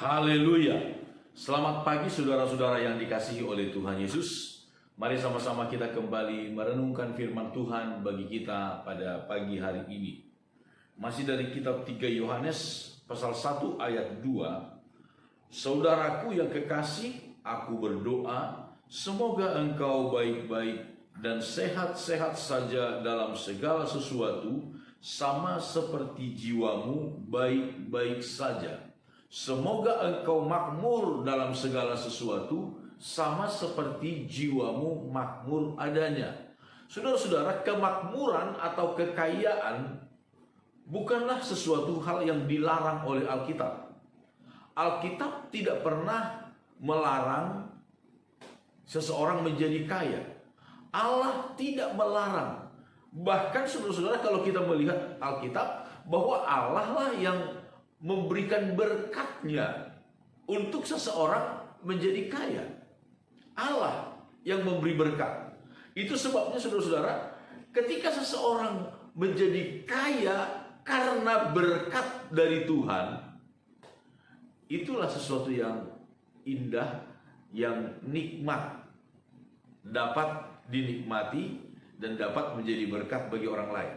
Haleluya. Selamat pagi saudara-saudara yang dikasihi oleh Tuhan Yesus. Mari sama-sama kita kembali merenungkan firman Tuhan bagi kita pada pagi hari ini. Masih dari kitab 3 Yohanes pasal 1 ayat 2. Saudaraku yang kekasih, aku berdoa semoga engkau baik-baik dan sehat-sehat saja dalam segala sesuatu, sama seperti jiwamu baik-baik saja. Semoga engkau makmur dalam segala sesuatu, sama seperti jiwamu makmur adanya. Saudara-saudara, kemakmuran atau kekayaan bukanlah sesuatu hal yang dilarang oleh Alkitab. Alkitab tidak pernah melarang seseorang menjadi kaya. Allah tidak melarang. Bahkan saudara-saudara, kalau kita melihat Alkitab, bahwa Allah lah yang memberikan berkatnya untuk seseorang menjadi kaya. Allah yang memberi berkat. Itu sebabnya saudara-saudara, ketika seseorang menjadi kaya karena berkat dari Tuhan, itulah sesuatu yang indah, yang nikmat, dapat dinikmati dan dapat menjadi berkat bagi orang lain.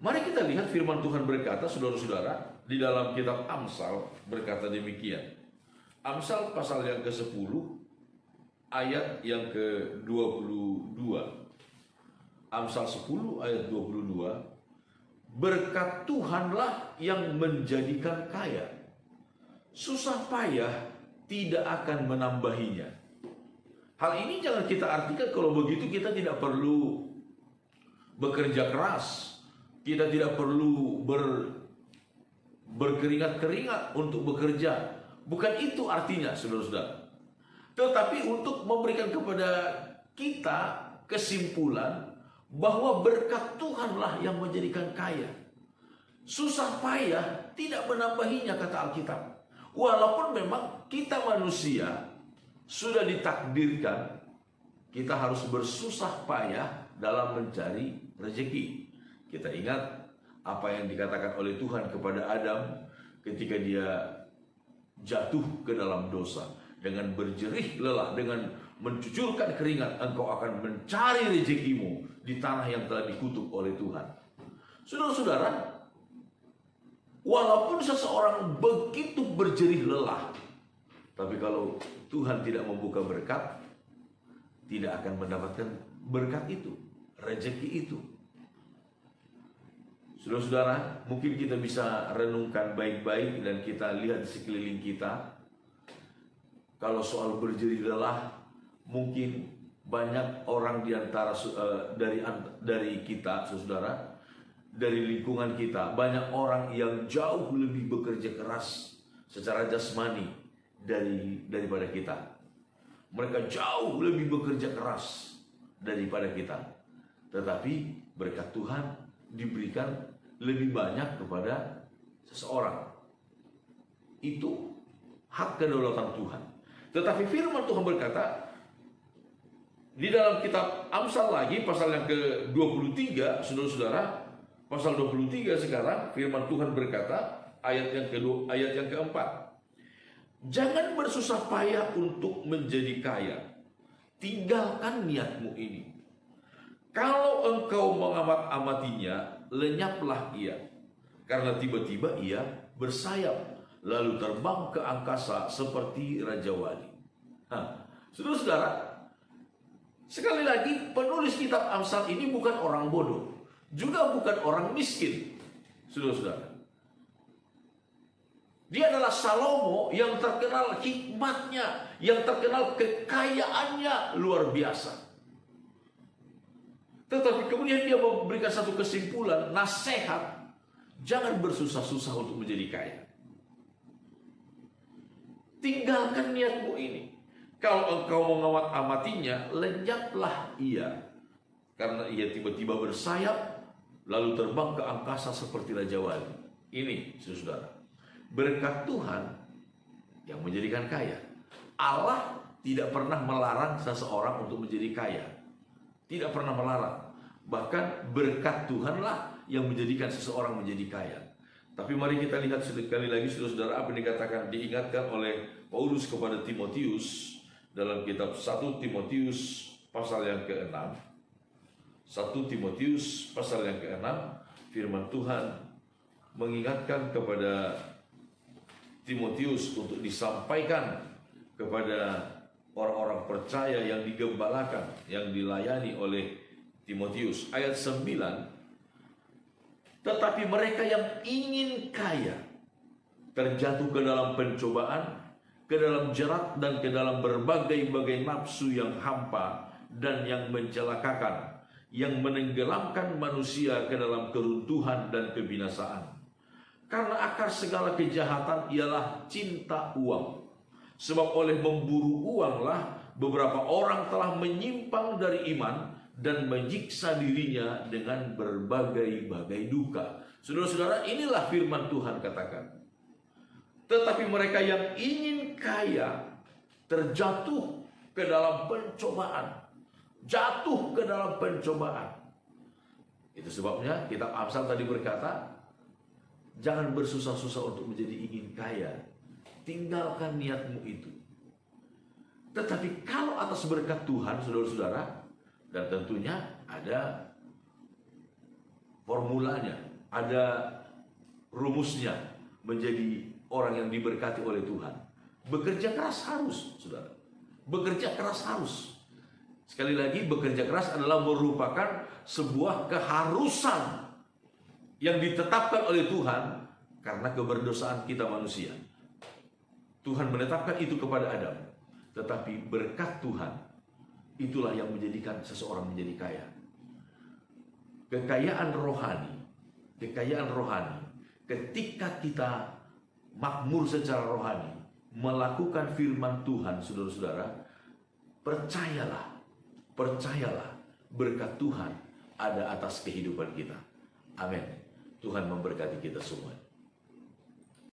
Mari kita lihat firman Tuhan berkata, saudara-saudara, di dalam kitab Amsal berkata demikian. Amsal pasal yang ke-10 ayat yang ke-22. Amsal 10 ayat 22. Berkat Tuhanlah yang menjadikan kaya. Susah payah tidak akan menambahinya. Hal ini jangan kita artikan kalau begitu kita tidak perlu bekerja keras. Kita tidak perlu berkeringat-keringat untuk bekerja. Bukan itu artinya, saudara-saudara. Tetapi untuk memberikan kepada kita kesimpulan bahwa berkat Tuhanlah yang menjadikan kaya. Susah payah tidak menambahinya, kata Alkitab. Walaupun memang kita manusia sudah ditakdirkan kita harus bersusah payah dalam mencari rezeki. Kita ingat apa yang dikatakan oleh Tuhan kepada Adam ketika dia jatuh ke dalam dosa. Dengan berjerih lelah, dengan mencucurkan keringat, engkau akan mencari rezekimu di tanah yang telah dikutuk oleh Tuhan. Saudara-saudara, walaupun seseorang begitu berjerih lelah, tapi kalau Tuhan tidak membuka berkat, tidak akan mendapatkan berkat itu, rezeki itu. Saudara-saudara, mungkin kita bisa renungkan baik-baik dan kita lihat di sekeliling kita. Kalau soal berjerih lelah, mungkin banyak orang di antara dari kita, saudara, dari lingkungan kita, banyak orang yang jauh lebih bekerja keras secara jasmani daripada kita. Mereka jauh lebih bekerja keras daripada kita. Tetapi berkat Tuhan diberikan lebih banyak kepada seseorang. Itu hak kedaulatan Tuhan. Tetapi firman Tuhan berkata di dalam kitab Amsal lagi pasal yang ke-23, saudara-saudara, pasal 23 sekarang firman Tuhan berkata ayat yang kedua, ayat yang keempat. Jangan bersusah payah untuk menjadi kaya. Tinggalkan niatmu ini. Kalau engkau mengamat-amatinya, lenyaplah ia. Karena tiba-tiba ia bersayap, lalu terbang ke angkasa seperti Raja Wali. Saudara-saudara, sekali lagi penulis kitab Amsal ini bukan orang bodoh, juga bukan orang miskin. Saudara-saudara, dia adalah Salomo yang terkenal hikmatnya, yang terkenal kekayaannya luar biasa. Tetapi kemudian dia memberikan satu kesimpulan, nasihat, jangan bersusah-susah untuk menjadi kaya. Tinggalkan niatmu ini. Kalau engkau mengamat-amatinya, lenyaplah ia. Karena ia tiba-tiba bersayap, lalu terbang ke angkasa seperti Raja Wali. Ini, saudara, berkat Tuhan yang menjadikan kaya. Allah tidak pernah melarang seseorang untuk menjadi kaya. Tidak pernah melarang. Bahkan berkat Tuhanlah yang menjadikan seseorang menjadi kaya. Tapi mari kita lihat sekali lagi saudara-saudara apa yang dikatakan, diingatkan oleh Paulus kepada Timotius dalam kitab 1 Timotius pasal yang ke-6. 1 Timotius pasal yang ke-6, firman Tuhan mengingatkan kepada Timotius untuk disampaikan kepada orang-orang percaya yang digembalakan, yang dilayani oleh Timotius. Ayat 9, tetapi mereka yang ingin kaya terjatuh ke dalam pencobaan, ke dalam jerat, dan ke dalam berbagai-bagai nafsu yang hampa dan yang mencelakakan, yang menenggelamkan manusia ke dalam keruntuhan dan kebinasaan. Karena akar segala kejahatan ialah cinta uang. Sebab oleh memburu uanglah beberapa orang telah menyimpang dari iman dan menyiksa dirinya dengan berbagai-bagai duka. Saudara-saudara, inilah firman Tuhan katakan. Tetapi mereka yang ingin kaya terjatuh ke dalam pencobaan. Jatuh ke dalam pencobaan. Itu sebabnya kitab Amsal tadi berkata, jangan bersusah-susah untuk menjadi ingin kaya. Tinggalkan niatmu itu. Tetapi kalau atas berkat Tuhan, saudara-saudara, dan tentunya ada formulanya, ada rumusnya menjadi orang yang diberkati oleh Tuhan. Bekerja keras harus, saudara. Bekerja keras harus. Sekali lagi, bekerja keras adalah merupakan sebuah keharusan yang ditetapkan oleh Tuhan karena keberdosaan kita manusia. Tuhan menetapkan itu kepada Adam. Tetapi berkat Tuhan, itulah yang menjadikan seseorang menjadi kaya. Kekayaan rohani, ketika kita makmur secara rohani, melakukan firman Tuhan, saudara-saudara, percayalah, berkat Tuhan ada atas kehidupan kita. Amin. Tuhan memberkati kita semua.